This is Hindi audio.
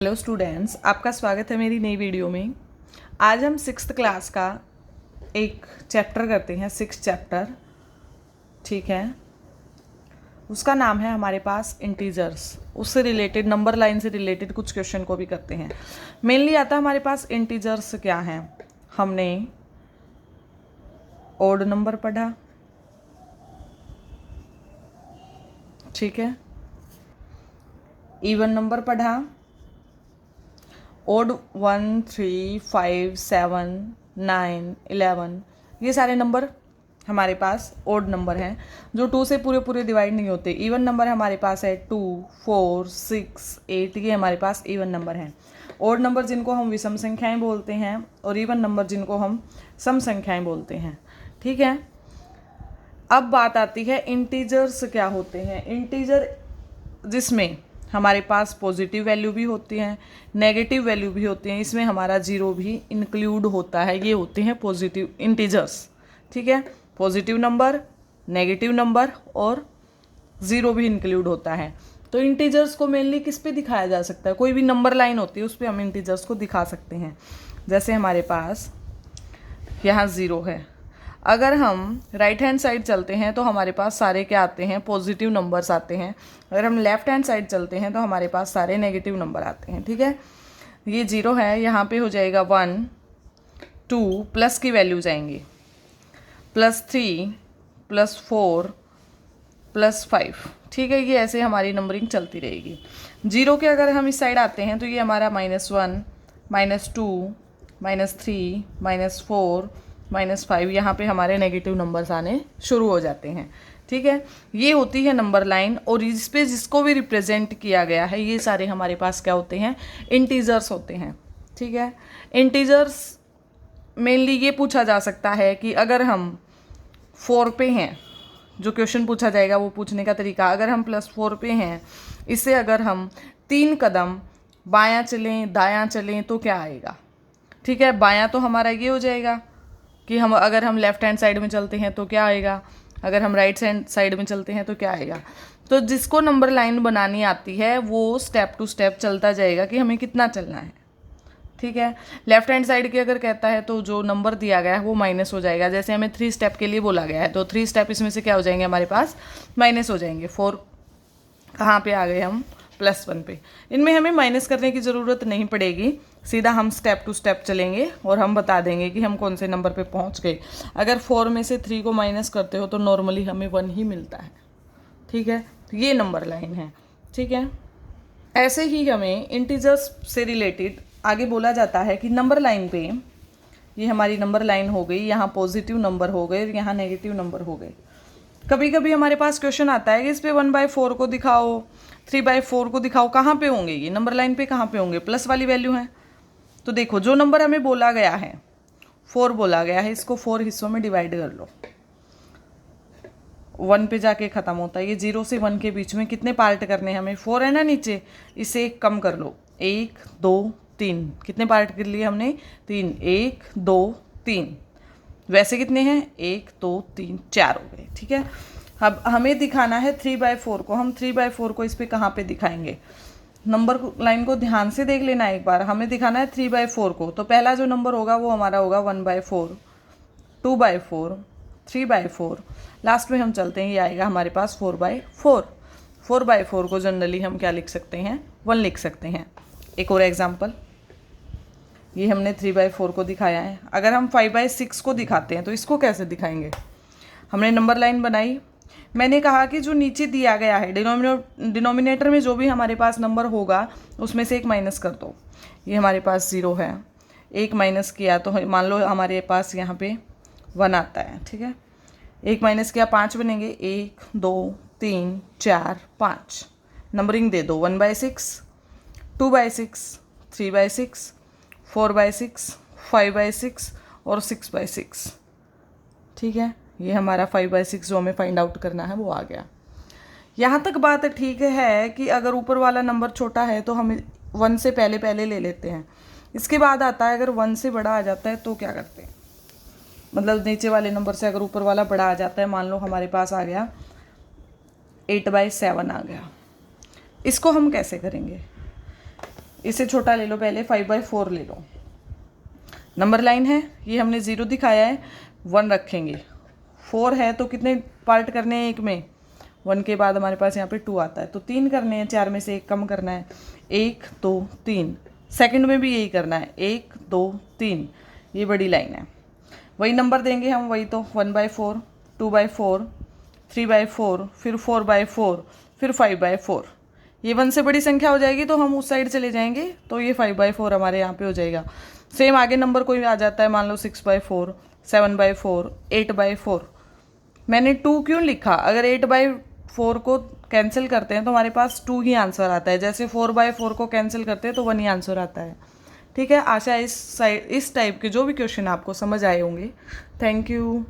हेलो स्टूडेंट्स, आपका स्वागत है मेरी नई वीडियो में। आज हम 6th क्लास का एक चैप्टर करते हैं, 6th चैप्टर। ठीक है, उसका नाम है हमारे पास इंटीजर्स। उससे रिलेटेड, नंबर लाइन से रिलेटेड कुछ क्वेश्चन को भी करते हैं। मेनली आता है हमारे पास इंटीजर्स क्या हैं। हमने ऑड नंबर पढ़ा, ठीक है, इवन नंबर पढ़ा, ओड 1, 3, 5, 7, 9, 11, ये सारे नंबर हमारे पास ओड नंबर हैं जो 2 से पूरे पूरे डिवाइड नहीं होते। इवन नंबर हमारे पास है 2, 4, 6, 8, ये हमारे पास इवन नंबर हैं। ओड नंबर जिनको हम विषम संख्याएं बोलते हैं और इवन नंबर जिनको हम सम संख्याएं बोलते हैं। ठीक है, अब बात आती है इंटीजर्स क्या होते हैं। इंटीजर जिसमें हमारे पास पॉजिटिव वैल्यू भी होती हैं, नेगेटिव वैल्यू भी होती हैं, इसमें हमारा जीरो भी इंक्लूड होता है। ये होते हैं पॉजिटिव इंटीजर्स। ठीक है, पॉजिटिव नंबर, नेगेटिव नंबर और ज़ीरो भी इंक्लूड होता है। तो इंटीजर्स को मेनली किस पे दिखाया जा सकता है? कोई भी नंबर लाइन होती है उस पर हम इंटीजर्स को दिखा सकते हैं। जैसे हमारे पास यहाँ ज़ीरो है, अगर हम राइट हैंड साइड चलते हैं तो हमारे पास सारे क्या आते हैं? पॉजिटिव नंबर्स आते हैं। अगर हम लेफ्ट हैंड साइड चलते हैं तो हमारे पास सारे नेगेटिव नंबर आते हैं। ठीक है, ये जीरो है, यहाँ पे हो जाएगा 1, 2, प्लस की वैल्यू जाएंगी, +3, +4, +5। ठीक है, ये ऐसे हमारी नंबरिंग चलती रहेगी। जीरो के अगर हम इस साइड आते हैं तो ये हमारा -1, -2, -3, -4, -5, यहाँ पे हमारे नेगेटिव नंबर्स आने शुरू हो जाते हैं। ठीक है, ये होती है नंबर लाइन और इस पे जिसको भी रिप्रेजेंट किया गया है ये सारे हमारे पास क्या होते हैं? इंटीजर्स होते हैं। ठीक है, इंटीजर्स मेनली ये पूछा जा सकता है कि अगर हम 4 पे हैं, जो क्वेश्चन पूछा जाएगा वो पूछने का तरीका, अगर हम +4 पे हैं, इससे अगर हम 3 कदम बायां चलें दायां चलें तो क्या आएगा? ठीक है, बायां तो हमारा ये हो जाएगा कि हम अगर हम लेफ्ट हैंड साइड में चलते हैं तो क्या आएगा, अगर हम राइट हैंड साइड में चलते हैं तो क्या आएगा। तो जिसको नंबर लाइन बनानी आती है वो स्टेप टू स्टेप चलता जाएगा कि हमें कितना चलना है। ठीक है, लेफ्ट हैंड साइड की अगर कहता है तो जो नंबर दिया गया है वो माइनस हो जाएगा। जैसे हमें 3 स्टेप के लिए बोला गया है तो 3 स्टेप इसमें से क्या हो जाएंगे? हमारे पास माइनस हो जाएंगे। 4 कहाँ पे आ गए हम? +1 पे। इनमें हमें माइनस करने की ज़रूरत नहीं पड़ेगी, सीधा हम स्टेप टू स्टेप चलेंगे और हम बता देंगे कि हम कौन से नंबर पे पहुंच गए। अगर 4 में से 3 को माइनस करते हो तो नॉर्मली हमें 1 ही मिलता है। ठीक है, तो ये नंबर लाइन है। ठीक है, ऐसे ही हमें इंटीजर्स से रिलेटेड आगे बोला जाता है कि नंबर लाइन पे, ये हमारी नंबर लाइन हो गई, यहाँ पॉजिटिव नंबर हो गए, यहाँ नेगेटिव नंबर हो गए। कभी कभी हमारे पास क्वेश्चन आता है कि इस पे 1/4 को दिखाओ, 3/4 को दिखाओ, कहाँ पे होंगे ये नंबर लाइन पे? कहाँ पे होंगे? प्लस वाली वैल्यू है। तो देखो, जो नंबर हमें बोला गया है 4 बोला गया है, इसको 4 हिस्सों में डिवाइड कर लो। 1 पे जाके ख़त्म होता है। ये 0 से 1 के बीच में कितने पार्ट करने हैं हमें? 4 है ना नीचे, इसे एक कम कर लो। 1, 2, 3, कितने पार्ट कर लिए हमने? 3। 1, 2, 3। वैसे कितने हैं? 1, 2, 3, 4 हो गए। ठीक है, अब हमें दिखाना है 3/4 को। हम 3/4 को इस पर कहाँ पे दिखाएंगे? नंबर लाइन को ध्यान से देख लेना एक बार। हमें दिखाना है 3/4 को, तो पहला जो नंबर होगा वो हमारा होगा 1/4, 2/4, 3/4, लास्ट में हम चलते हैं, ये आएगा हमारे पास 4/4। 4/4 को जनरली हम क्या लिख सकते हैं? 1 लिख सकते हैं। एक और एग्जाम्पल, ये हमने 3/4 को दिखाया है। अगर हम 5/6 को दिखाते हैं तो इसको कैसे दिखाएंगे? हमने नंबर लाइन बनाई, मैंने कहा कि जो नीचे दिया गया है डिनोमिनेटर में जो भी हमारे पास नंबर होगा उसमें से एक माइनस कर दो। ये हमारे पास 0 है, एक माइनस किया तो मान लो हमारे पास यहाँ पे 1 आता है। ठीक है, एक माइनस किया, 5 बनेंगे। 1, 2, 3, 4, 5, नंबरिंग दे दो। 1/6, 2/6, 3/6, 4/6, 5/6 और 6/6। ठीक है, ये हमारा 5/6 जो हमें फाइंड आउट करना है वो आ गया। यहाँ तक बात ठीक है कि अगर ऊपर वाला नंबर छोटा है तो हम 1 से पहले पहले ले लेते हैं। इसके बाद आता है अगर 1 से बड़ा आ जाता है तो क्या करते हैं? मतलब नीचे वाले नंबर से अगर ऊपर वाला बड़ा आ जाता है, मान लो हमारे पास आ गया 8/7 आ गया, इसको हम कैसे करेंगे? इससे छोटा ले लो पहले, 5/4 ले लो। नंबर लाइन है, ये हमने 0 दिखाया है, 1 रखेंगे। 4 है तो कितने पार्ट करने हैं एक में, 1 के बाद हमारे पास यहाँ पे 2 आता है, तो 3 करने हैं, 4 में से 1 कम करना है, 1 2 3। सेकंड में भी यही करना है, 1 2 3, ये बड़ी लाइन है। वही नंबर देंगे हम, वही तो 1/4, 2/4, 3/4, फिर 4/4, फिर 5/4। ये 1 से बड़ी संख्या हो जाएगी तो हम उस साइड चले जाएंगे, तो ये 5/4 हमारे यहाँ पे हो जाएगा। सेम आगे नंबर कोई आ जाता है, मान लो 6/4, 7/4, 8/4। मैंने 2 क्यों लिखा, अगर 8/4 को कैंसिल करते हैं तो हमारे पास 2 ही आंसर आता है, जैसे 4/4 को कैंसिल करते हैं तो 1 ही आंसर आता है। ठीक है, आशा इस टाइप के जो भी क्वेश्चन आपको समझ आए होंगे। Thank you.